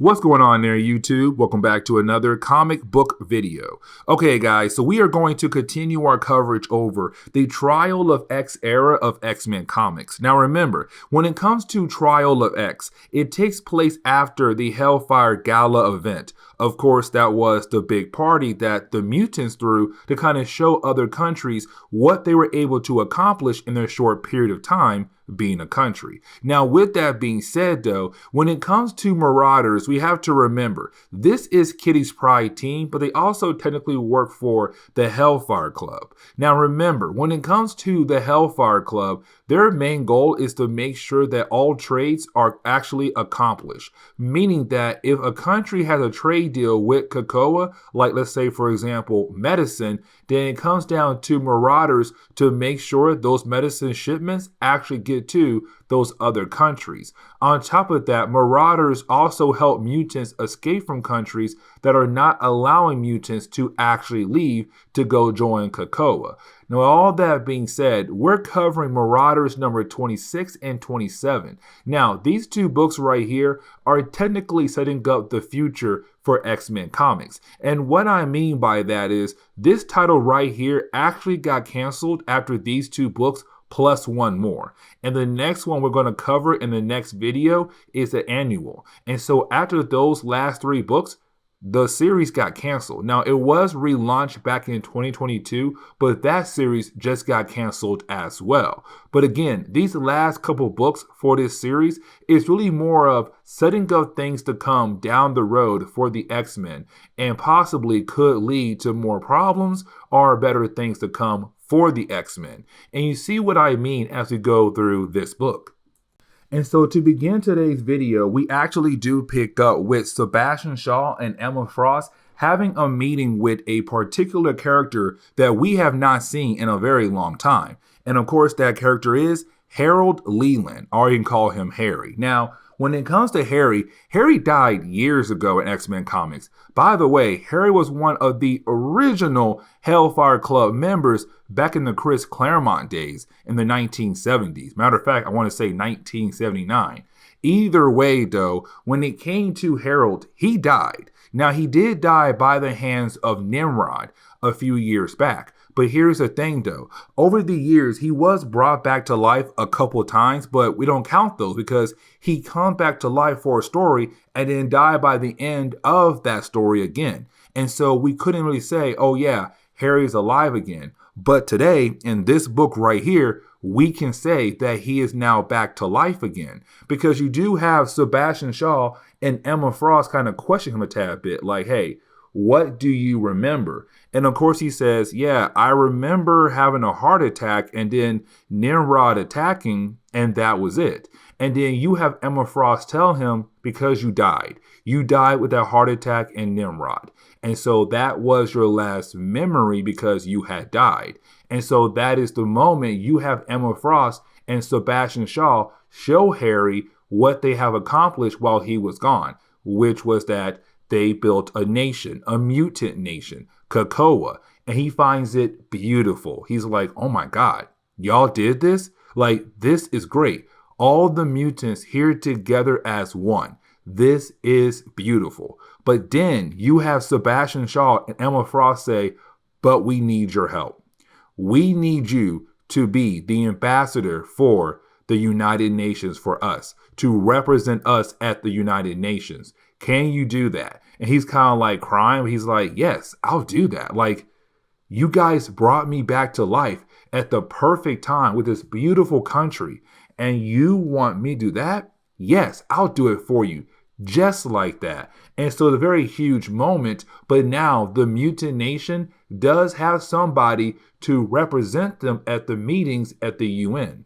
What's going on there, YouTube? Welcome back to another comic book video. Okay, guys, so we are going to continue our coverage over the Trial of X era of X-Men comics. Now remember, when it comes to Trial of X, it takes place after the Hellfire Gala event. Of course, that was the big party that the mutants threw to kind of show other countries what they were able to accomplish in their short period of time being a country. Now, with that being said, though, when it comes to Marauders, we have to remember this is Kitty's Pride team, but they also technically work for the Hellfire Club. Now, remember, when it comes to the Hellfire Club, their main goal is to make sure that all trades are actually accomplished, meaning that if a country has a trade deal with COPPA, like let's say, for example, medicine, then it comes down to Marauders to make sure those medicine shipments actually get to those other countries. On top of that, Marauders also help mutants escape from countries that are not allowing mutants to actually leave to go join COPPA. Now, all that being said, we're covering Marauders number 26 and 27. Now, these two books right here are technically setting up the future for X-Men comics. And what I mean by that is this title right here actually got canceled after these two books plus one more. And the next one we're going to cover in the next video is the annual. And so after those last three books, the series got canceled. Now, it was relaunched back in 2022, but that series just got canceled as well. But again, these last couple books for this series is really more of setting up things to come down the road for the X-Men and possibly could lead to more problems or better things to come for the X-Men. And you see what I mean as we go through this book. And so to begin today's video, we actually do pick up with Sebastian Shaw and Emma Frost having a meeting with a particular character that we have not seen in a very long time. And of course, that character is Harry Leland, or you can call him Harry. Now, when it comes to Harry, Harry died years ago in X-Men comics. By the way, Harry was one of the original Hellfire Club members back in the Chris Claremont days in the 1970s. Matter of fact, I want to say 1979. Either way, though, when it came to Harold, he died. Now, he did die by the hands of Nimrod a few years back. But here's the thing, though. Over the years, he was brought back to life a couple times, but we don't count those because he come back to life for a story and then die by the end of that story again. And so we couldn't really say, oh yeah, Harry's alive again. But today, in this book right here, we can say that he is now back to life again. Because you do have Sebastian Shaw and Emma Frost kind of question him a tad bit, like, hey, what do you remember? And of course he says, yeah, I remember having a heart attack and then Nimrod attacking, and that was it. And then you have Emma Frost tell him, because you died. You died with that heart attack and Nimrod. And so that was your last memory because you had died. And so that is the moment you have Emma Frost and Sebastian Shaw show Harry what they have accomplished while he was gone, which was that they built a nation, a mutant nation, COPPA, and he finds it beautiful. He's like, oh my God, y'all did this? Like, this is great. All the mutants here together as one. This is beautiful. But then you have Sebastian Shaw and Emma Frost say, but we need your help. We need you to be the ambassador for the United Nations for us, to represent us at the United Nations. Can you do that? And he's kind of like crying. He's like, yes, I'll do that. Like, you guys brought me back to life at the perfect time with this beautiful country. And you want me to do that? Yes, I'll do it for you. Just like that. And so the very huge moment, but now the mutant nation does have somebody to represent them at the meetings at the UN.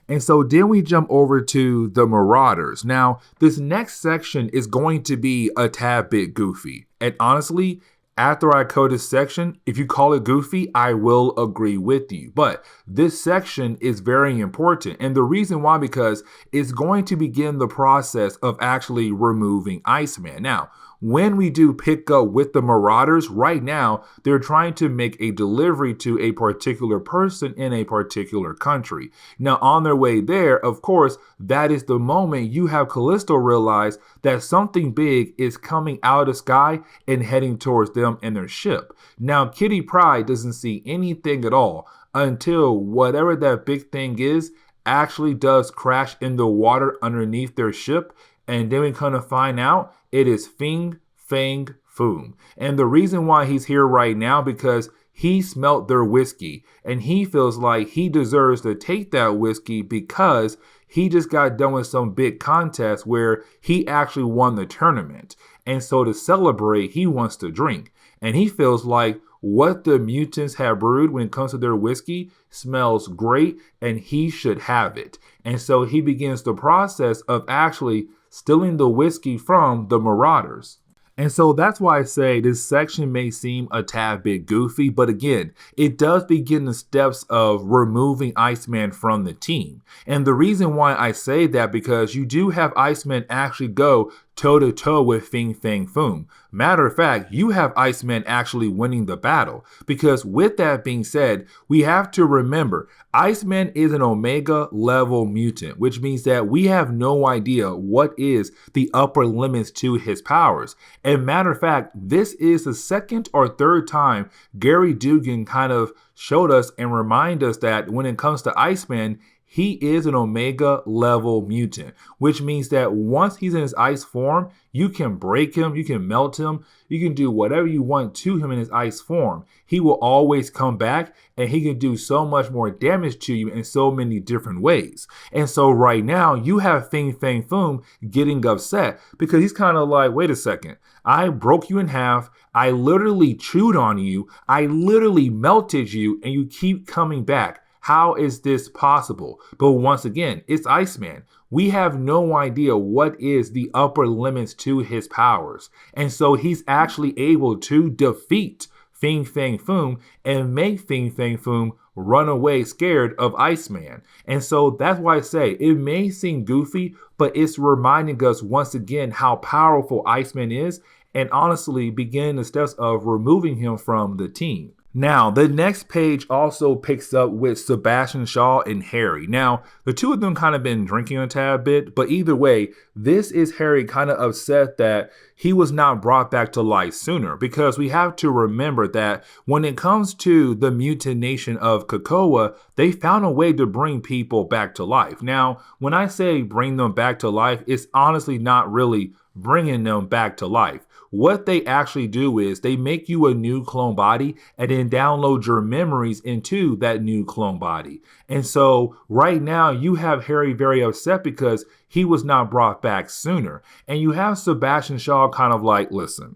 And so then we jump over to the Marauders. Now, this next section is going to be a tad bit goofy. And honestly, after I code this section, if you call it goofy, I will agree with you. But this section is very important. And the reason why, because it's going to begin the process of actually removing Iceman. Now, when we do pick up with the Marauders, right now, they're trying to make a delivery to a particular person in a particular country. Now, on their way there, of course, that is the moment you have Callisto realize that something big is coming out of the sky and heading towards them and their ship. Now, Kitty Pryde doesn't see anything at all until whatever that big thing is actually does crash in the water underneath their ship. And then we kind of find out it is Fang, Foom. And the reason why he's here right now, because he smelt their whiskey and he feels like he deserves to take that whiskey because he just got done with some big contest where he actually won the tournament. And so to celebrate, he wants to drink. And he feels like what the mutants have brewed when it comes to their whiskey smells great and he should have it. And so he begins the process of actually stealing the whiskey from the Marauders. And so that's why I say this section may seem a tad bit goofy, but again, it does begin the steps of removing Iceman from the team. And the reason why I say that, because you do have Iceman actually go toe-to-toe with Fang Foom. Matter of fact, you have Iceman actually winning the battle. Because with that being said, we have to remember, Iceman is an Omega level mutant, which means that we have no idea what is the upper limits to his powers. And matter of fact, this is the second or third time Gary Dugan kind of showed us and remind us that when it comes to Iceman, he is an Omega level mutant, which means that once he's in his ice form, you can break him, you can melt him, you can do whatever you want to him in his ice form. He will always come back and he can do so much more damage to you in so many different ways. And so right now you have Fang Foom getting upset because he's kind of like, wait a second, I broke you in half, I literally chewed on you, I literally melted you, and you keep coming back. How is this possible? But once again, it's Iceman. We have no idea what is the upper limits to his powers. And so he's actually able to defeat Fang Foom and make Fang Foom run away scared of Iceman. And so that's why I say it may seem goofy, but it's reminding us once again how powerful Iceman is, and honestly beginning the steps of removing him from the team. Now, the next page also picks up with Sebastian Shaw and Harry. Now, the two of them kind of been drinking a tad bit, but either way, this is Harry kind of upset that he was not brought back to life sooner, because we have to remember that when it comes to the mutant nation of COPPA, they found a way to bring people back to life. Now, when I say bring them back to life, it's honestly not really bringing them back to life. What they actually do is they make you a new clone body and then download your memories into that new clone body. And so right now you have Harry very upset because he was not brought back sooner. And you have Sebastian Shaw kind of like, listen,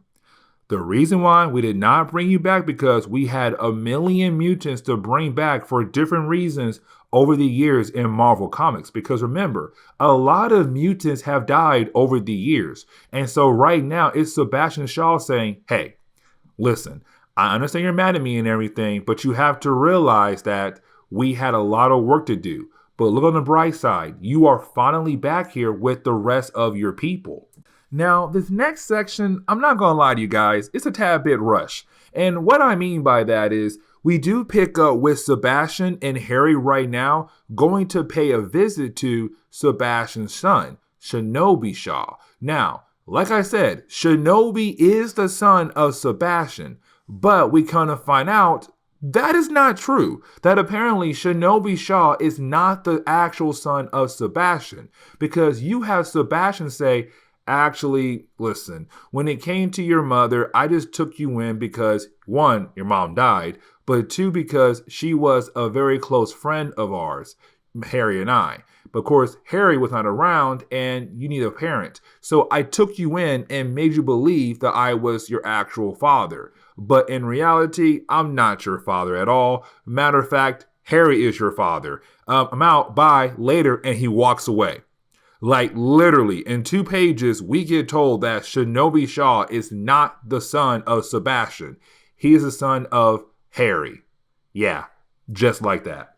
the reason why we did not bring you back because we had a million mutants to bring back for different reasons over the years in Marvel Comics. Because remember, a lot of mutants have died over the years. And so right now it's Sebastian Shaw saying, hey, listen, I understand you're mad at me and everything, but you have to realize that we had a lot of work to do. But look on the bright side, you are finally back here with the rest of your people. Now, this next section, I'm not going to lie to you guys, it's a tad bit rushed. And what I mean by that is we do pick up with Sebastian and Harry right now going to pay a visit to Sebastian's son, Shinobi Shaw. Now, like I said, Shinobi is the son of Sebastian, but we kind of find out that is not true. That apparently Shinobi Shaw is not the actual son of Sebastian, because you have Sebastian say, actually, listen, when it came to your mother, I just took you in because, one, your mom died, but two, because she was a very close friend of ours, Harry and I. But of course, Harry was not around and you need a parent. So I took you in and made you believe that I was your actual father. But in reality, I'm not your father at all. Matter of fact, Harry is your father. I'm out, bye, later, and he walks away. Like literally in 2 pages, we get told that Shinobi Shaw is not the son of Sebastian. He is the son of Harry. Yeah, just like that.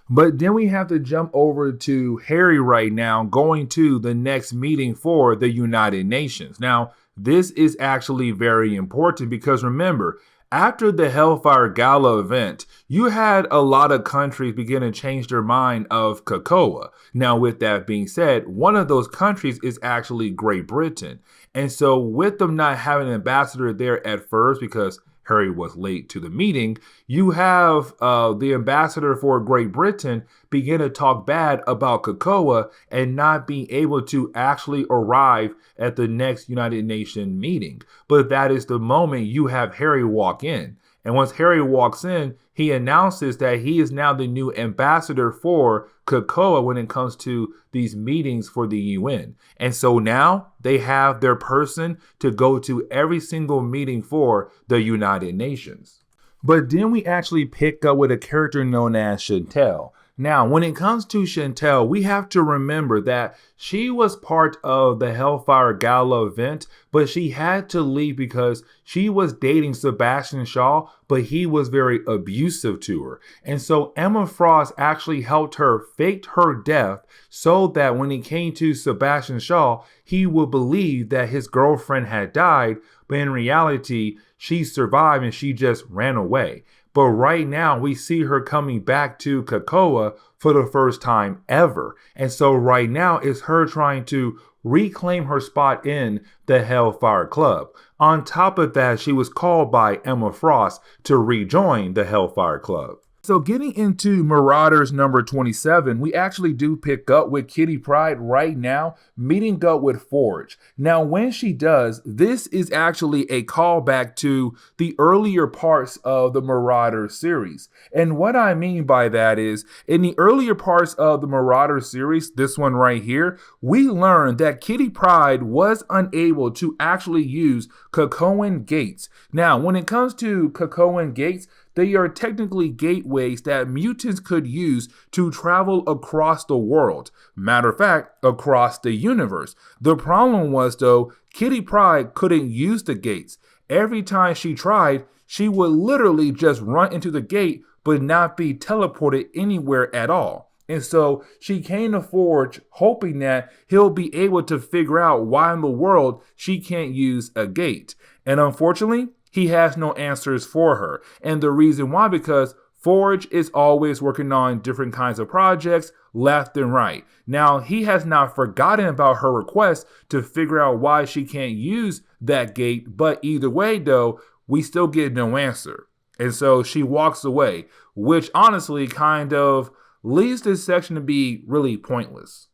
But then we have to jump over to Harry right now, going to the next meeting for the United Nations. Now, this is actually very important because remember, after the Hellfire Gala event, you had a lot of countries begin to change their mind of COPPA. Now, with that being said, one of those countries is actually Great Britain. And so with them not having an ambassador there at first because Harry was late to the meeting, you have the ambassador for Great Britain begin to talk bad about COPPA and not being able to actually arrive at the next United Nations meeting. But that is the moment you have Harry walk in. And once Harry walks in, he announces that he is now the new ambassador for COPPA when it comes to these meetings for the UN. And so now they have their person to go to every single meeting for the United Nations. But then we actually pick up with a character known as Chantel. Now, when it comes to Chantel, we have to remember that she was part of the Hellfire Gala event, but she had to leave because she was dating Sebastian Shaw, but he was very abusive to her. And so Emma Frost actually helped her fake her death so that when it came to Sebastian Shaw, he would believe that his girlfriend had died, but in reality, she survived and she just ran away. But right now, we see her coming back to COPPA for the first time ever. And so right now, it's her trying to reclaim her spot in the Hellfire Club. On top of that, she was called by Emma Frost to rejoin the Hellfire Club. So getting into Marauders number 27, we actually do pick up with Kitty Pryde right now, meeting up with Forge. Now, when she does, this is actually a callback to the earlier parts of the Marauders series. And what I mean by that is, in the earlier parts of the Marauders series, this one right here, we learned that Kitty Pryde was unable to actually use Cocoan gates. Now, when it comes to Cocoan gates, they are technically gateways that mutants could use to travel across the world. Matter of fact, across the universe. The problem was, though, Kitty Pryde couldn't use the gates. Every time she tried, she would literally just run into the gate but not be teleported anywhere at all. And so she came to Forge hoping that he'll be able to figure out why in the world she can't use a gate. And unfortunately, he has no answers for her. And the reason why, because Forge is always working on different kinds of projects left and right. Now, he has not forgotten about her request to figure out why she can't use that gate. But either way, though, we still get no answer. And so she walks away, which honestly kind of leads this section to be really pointless.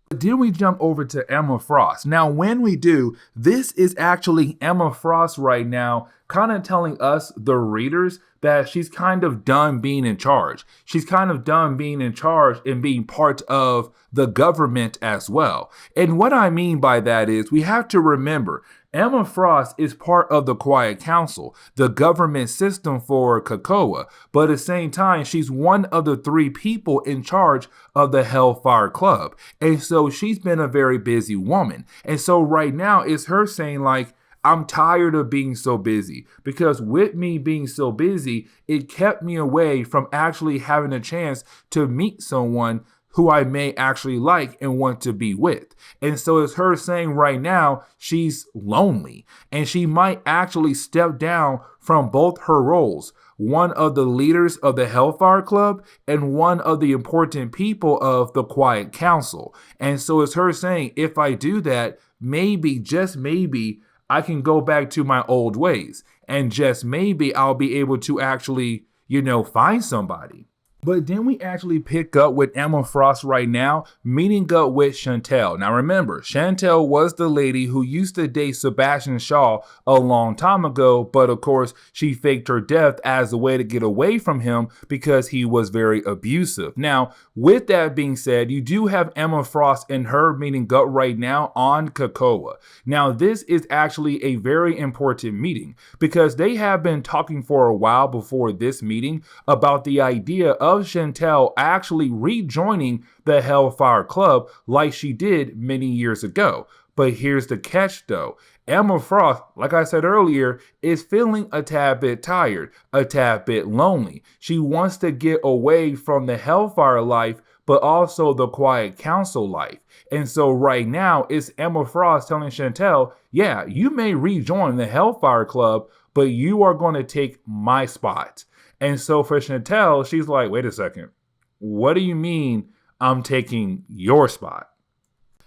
Then we jump over to Emma Frost. Now, when we do, this is actually Emma Frost right now, kind of telling us, the readers, that she's kind of done being in charge. She's kind of done being in charge and being part of the government as well. And what I mean by that is we have to remember, Emma Frost is part of the Quiet Council, the government system for COPPA, but at the same time, she's one of the 3 people in charge of the Hellfire Club. And so she's been a very busy woman. And so right now, it's her saying like, I'm tired of being so busy, because with me being so busy, it kept me away from actually having a chance to meet someone who I may actually like and want to be with. And so it's her saying right now she's lonely and she might actually step down from both her roles, one of the leaders of the Hellfire Club and one of the important people of the Quiet Council. And so it's her saying, if I do that, maybe, just maybe, I can go back to my old ways, and just maybe I'll be able to actually, find somebody. But then we actually pick up with Emma Frost right now, meeting up with Chantel. Now remember, Chantel was the lady who used to date Sebastian Shaw a long time ago, but of course she faked her death as a way to get away from him because he was very abusive. Now, with that being said, you do have Emma Frost and her meeting up right now on COPPA. Now, this is actually a very important meeting because they have been talking for a while before this meeting about the idea of Chantel actually rejoining the Hellfire Club like she did many years ago. But here's the catch though. Emma Frost, like I said earlier, is feeling a tad bit tired, a tad bit lonely. She wants to get away from the Hellfire life, but also the Quiet Council life. And so right now, it's Emma Frost telling Chantel, yeah, you may rejoin the Hellfire Club, but you are going to take my spot. And so for Chantel, she's like, wait a second. What do you mean I'm taking your spot?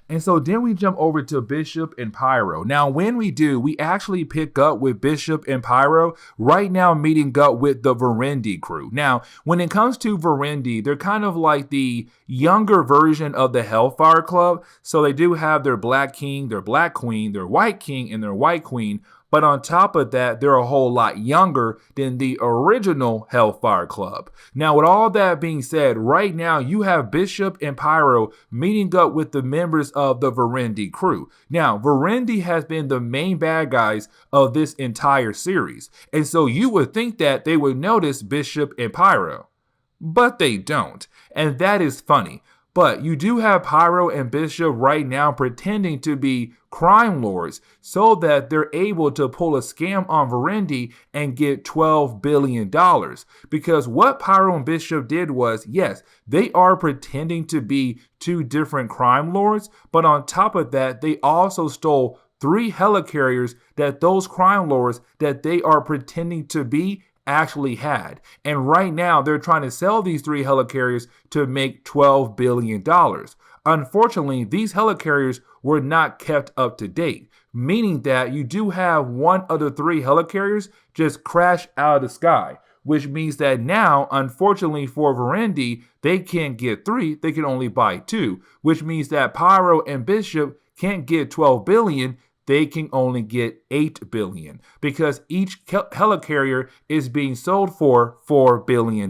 And so then we jump over to Bishop and Pyro. Now, when we do, we actually pick up with Bishop and Pyro right now meeting up with the Varendi crew. Now, when it comes to Varendi, they're kind of like the younger version of the Hellfire Club. So they do have their Black King, their Black Queen, their White King, and their White Queen. But on top of that, they're a whole lot younger than the original Hellfire Club. Now, with all that being said, right now you have Bishop and Pyro meeting up with the members of the Varendi crew. Now, Varendi has been the main bad guys of this entire series. And so you would think that they would notice Bishop and Pyro. But they don't. And that is funny. But you do have Pyro and Bishop right now pretending to be crime lords so that they're able to pull a scam on Varendi and get $12 billion. Because what Pyro and Bishop did was, yes, they are pretending to be two different crime lords, but on top of that, they also stole 3 helicarriers that those crime lords that they are pretending to be actually had. And right now they're trying to sell these 3 helicarriers to make $12 billion. Unfortunately, these helicarriers were not kept up to date, meaning that you do have one of the 3 helicarriers just crash out of the sky, which means that now, unfortunately for Varendi, they can't get 3, they can only buy 2, which means that Pyro and Bishop can't get 12 billion, they can only get 8 billion because each helicarrier is being sold for $4 billion.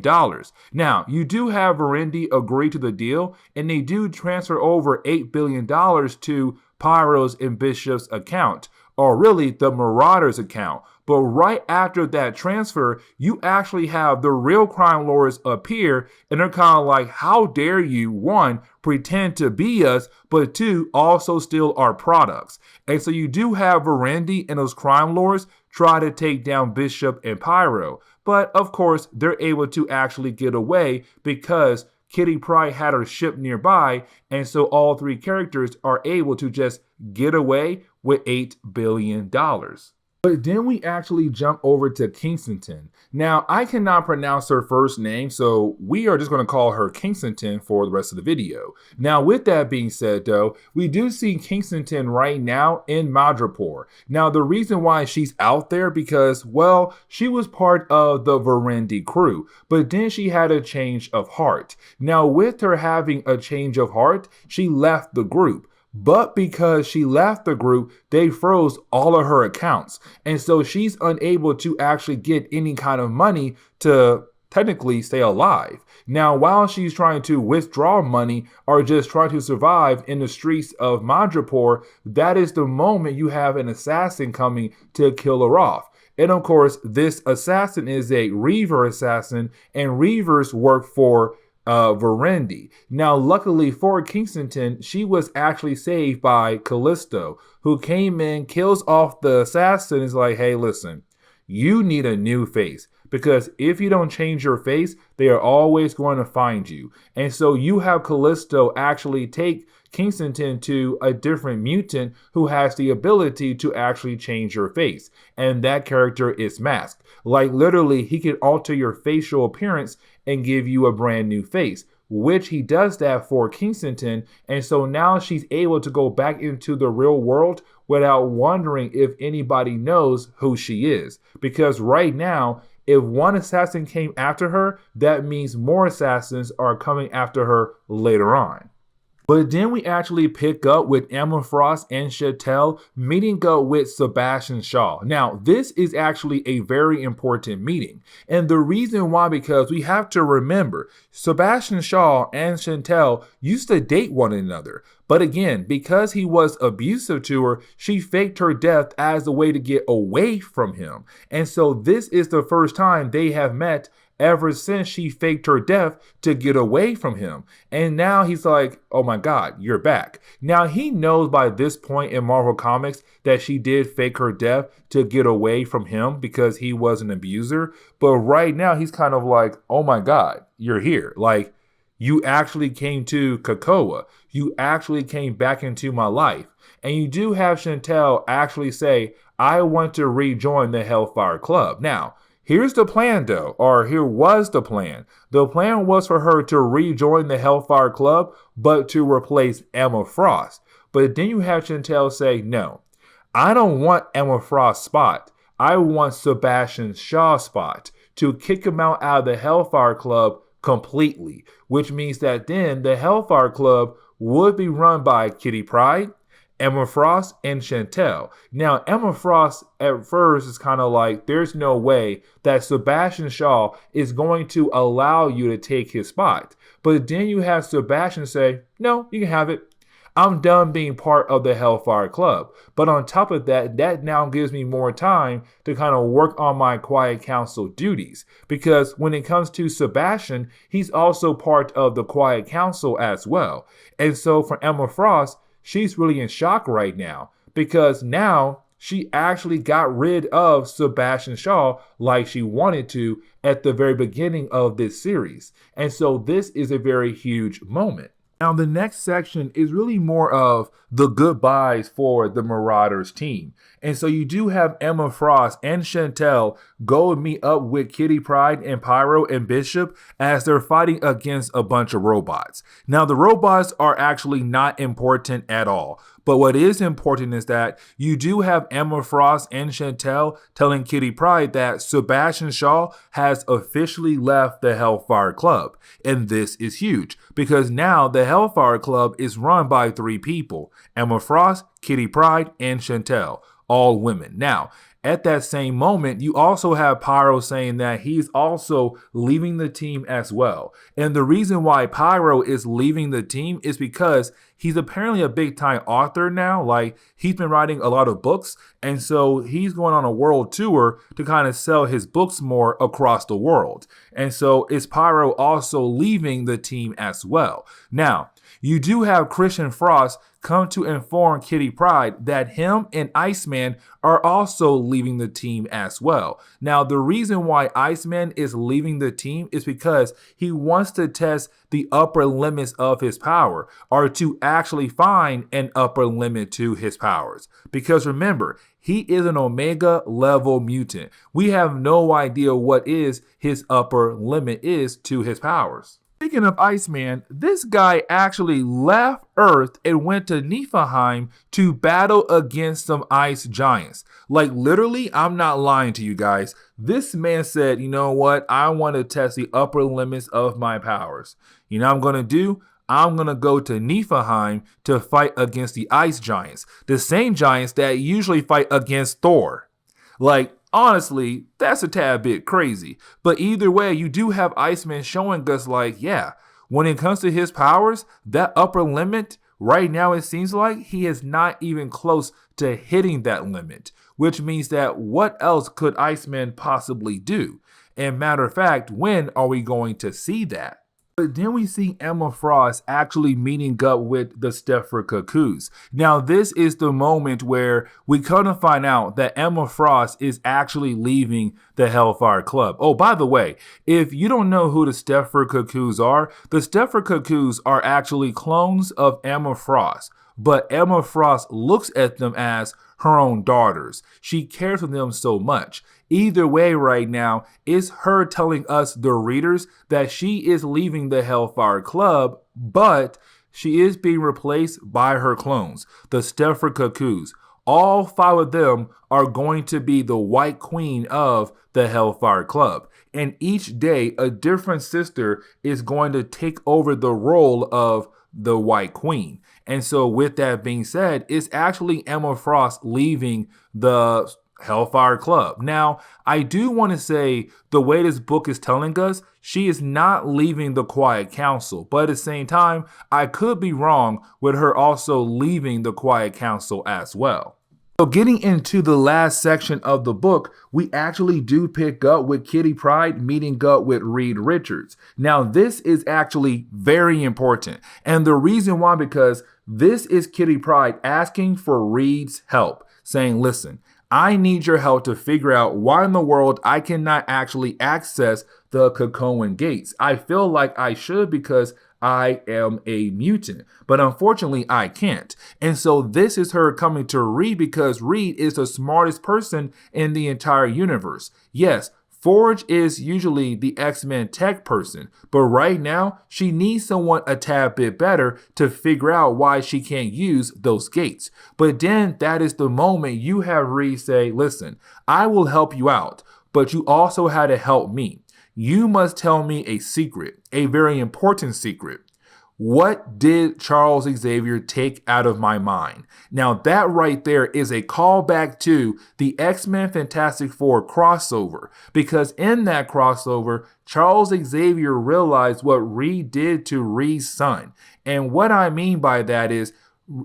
Now, you do have Varendi agree to the deal, and they do transfer over $8 billion to Pyro's and Bishop's account, or really the Marauders account. But right after that transfer, you actually have the real crime lords appear, and they're kind of like, how dare you, 1, pretend to be us, but 2, also steal our products. And so you do have Varendi and those crime lords try to take down Bishop and Pyro. But of course, they're able to actually get away because Kitty Pryde had her ship nearby, and so all 3 characters are able to just get away with $8 billion. But then we actually jump over to Kingston. Now, I cannot pronounce her first name, so we are just going to call her Kingston for the rest of the video. Now, with that being said, though, we do see Kingston right now in Madripoor. Now, the reason why she's out there because, well, she was part of the Varendi crew, but then she had a change of heart. Now, with her having a change of heart, she left the group. But because she left the group, they froze all of her accounts. And so she's unable to actually get any kind of money to technically stay alive. Now, while she's trying to withdraw money or just trying to survive in the streets of Madripoor, that is the moment you have an assassin coming to kill her off. And of course, this assassin is a Reaver assassin, and Reavers work for Varendi. Now, luckily for Kingston, she was actually saved by Callisto, who came in, kills off the assassin, and is like, hey, listen, you need a new face. Because if you don't change your face, they are always going to find you. And so you have Callisto actually take Kingston to a different mutant who has the ability to actually change your face. And that character is Mask. Like literally, he can alter your facial appearance and give you a brand new face, which he does that for Kingston. And so now she's able to go back into the real world without wondering if anybody knows who she is. Because right now, if one assassin came after her, that means more assassins are coming after her later on. But then we actually pick up with Emma Frost and Chantel meeting up with Sebastian Shaw. Now, this is actually a very important meeting. And the reason why, because we have to remember, Sebastian Shaw and Chantel used to date one another. But again, because he was abusive to her, she faked her death as a way to get away from him. And so this is the first time they have met ever since she faked her death to get away from him. And now he's like, oh my God, you're back. Now he knows by this point in Marvel Comics that she did fake her death to get away from him because he was an abuser. But right now he's kind of like, oh my God, you're here. Like, you actually came to COPPA. You actually came back into my life. And you do have Chantel actually say, I want to rejoin the Hellfire Club. Now, here's the plan though, or here was the plan. The plan was for her to rejoin the Hellfire Club, but to replace Emma Frost. But then you have Chantel say, no, I don't want Emma Frost's spot. I want Sebastian Shaw's spot, to kick him out of the Hellfire Club completely, which means that then the Hellfire Club would be run by Kitty Pryde, Emma Frost, and Chantel. Now, Emma Frost at first is kind of like, there's no way that Sebastian Shaw is going to allow you to take his spot. But then you have Sebastian say, no, you can have it. I'm done being part of the Hellfire Club. But on top of that, that now gives me more time to kind of work on my Quiet Council duties. Because when it comes to Sebastian, he's also part of the Quiet Council as well. And so for Emma Frost, she's really in shock right now. Because now she actually got rid of Sebastian Shaw like she wanted to at the very beginning of this series. And so this is a very huge moment. Now, the next section is really more of the goodbyes for the Marauders team. And so you do have Emma Frost and Chantel go and meet up with Kitty Pryde and Pyro and Bishop as they're fighting against a bunch of robots. Now, the robots are actually not important at all. But what is important is that you do have Emma Frost and Chantel telling Kitty Pryde that Sebastian Shaw has officially left the Hellfire Club. And this is huge because now the Hellfire Club is run by 3 people: Emma Frost, Kitty Pryde, and Chantel, all women. Now, at that same moment, you also have Pyro saying that he's also leaving the team as well. And the reason why Pyro is leaving the team is because he's apparently a big time author now. Like, he's been writing a lot of books. And so he's going on a world tour to kind of sell his books more across the world. And so is Pyro also leaving the team as well. Now, you do have Christian Frost come to inform Kitty Pryde that him and Iceman are also leaving the team as well. Now, the reason why Iceman is leaving the team is because he wants to test the upper limits of his power, or to actually find an upper limit to his powers. Because remember, he is an Omega level mutant. We have no idea what is his upper limit is to his powers. Speaking of Iceman, this guy actually left Earth and went to Niflheim to battle against some ice giants. Like, literally, I'm not lying to you guys. This man said, you know what? I want to test the upper limits of my powers. You know what I'm going to do? I'm going to go to Niflheim to fight against the ice giants. The same giants that usually fight against Thor. Like, honestly, that's a tad bit crazy. But either way, you do have Iceman showing us like, yeah, when it comes to his powers, that upper limit, right now it seems like he is not even close to hitting that limit. Which means that what else could Iceman possibly do? And matter of fact, when are we going to see that? But then we see Emma Frost actually meeting up with the Stepford Cuckoos. Now, this is the moment where we come to find out that Emma Frost is actually leaving the Hellfire Club. Oh, by the way, if you don't know who the Stepford Cuckoos are, the Stepford Cuckoos are actually clones of Emma Frost. But Emma Frost looks at them as her own daughters. She cares for them so much. Either way right now, it's her telling us, the readers, that she is leaving the Hellfire Club, but she is being replaced by her clones, the Stepford Cuckoos. All 5 of them are going to be the White Queen of the Hellfire Club. And each day, a different sister is going to take over the role of the White Queen. And so with that being said, it's actually Emma Frost leaving the Hellfire Club. Now, I do want to say the way this book is telling us, she is not leaving the Quiet Council. But at the same time, I could be wrong with her also leaving the Quiet Council as well. Getting into the last section of the book, we actually do pick up with Kitty Pryde meeting up with Reed Richards. Now, this is actually very important. And the reason why, because this is Kitty Pryde asking for Reed's help, saying, listen, I need your help to figure out why in the world I cannot actually access the Cocoan gates. I feel like I should because I am a mutant, but unfortunately I can't. And so this is her coming to Reed because Reed is the smartest person in the entire universe. Yes, Forge is usually the X-Men tech person, but right now she needs someone a tad bit better to figure out why she can't use those gates. But then that is the moment you have Reed say, listen, I will help you out, but you also had to help me. You must tell me a secret, a very important secret. What did Charles Xavier take out of my mind? Now that right there is a callback to the X-Men Fantastic Four crossover, because in that crossover, Charles Xavier realized what Reed did to Reed's son. And what I mean by that is,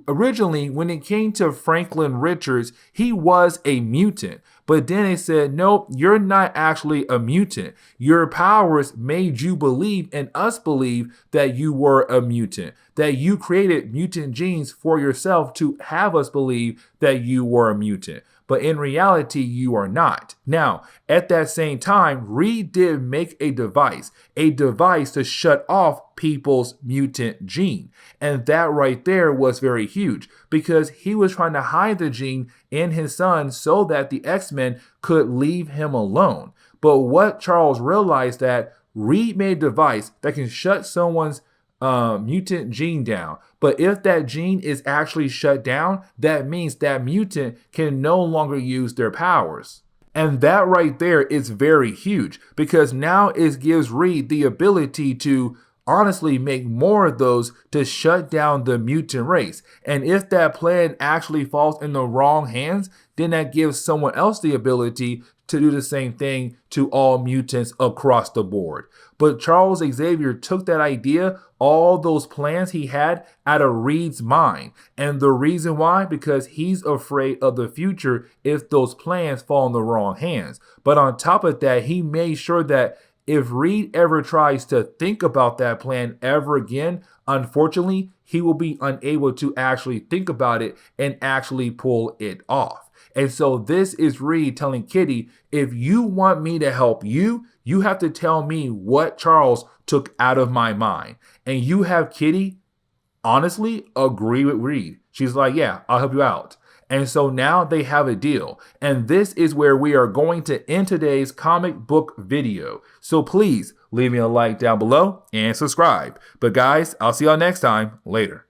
originally, when it came to Franklin Richards, he was a mutant. But then they said, nope, you're not actually a mutant. Your powers made you believe and us believe that you were a mutant, that you created mutant genes for yourself to have us believe that you were a mutant. But in reality, you are not. Now, at that same time, Reed did make a device to shut off people's mutant gene. And that right there was very huge because he was trying to hide the gene in his son so that the X-Men could leave him alone. But what Charles realized that Reed made a device that can shut someone's mutant gene down. But if that gene is actually shut down, that means that mutant can no longer use their powers. And that right there is very huge because now it gives Reed the ability to honestly make more of those to shut down the mutant race. And if that plan actually falls in the wrong hands, then that gives someone else the ability to do the same thing to all mutants across the board. But Charles Xavier took that idea, all those plans he had, out of Reed's mind. And the reason why, because he's afraid of the future if those plans fall in the wrong hands. But on top of that, he made sure that if Reed ever tries to think about that plan ever again, unfortunately, he will be unable to actually think about it and actually pull it off. And so this is Reed telling Kitty, if you want me to help you, you have to tell me what Charles took out of my mind. And you have Kitty honestly agree with Reed. She's like, yeah, I'll help you out. And so now they have a deal. And this is where we are going to end today's comic book video. So please leave me a like down below and subscribe. But guys, I'll see y'all next time. Later.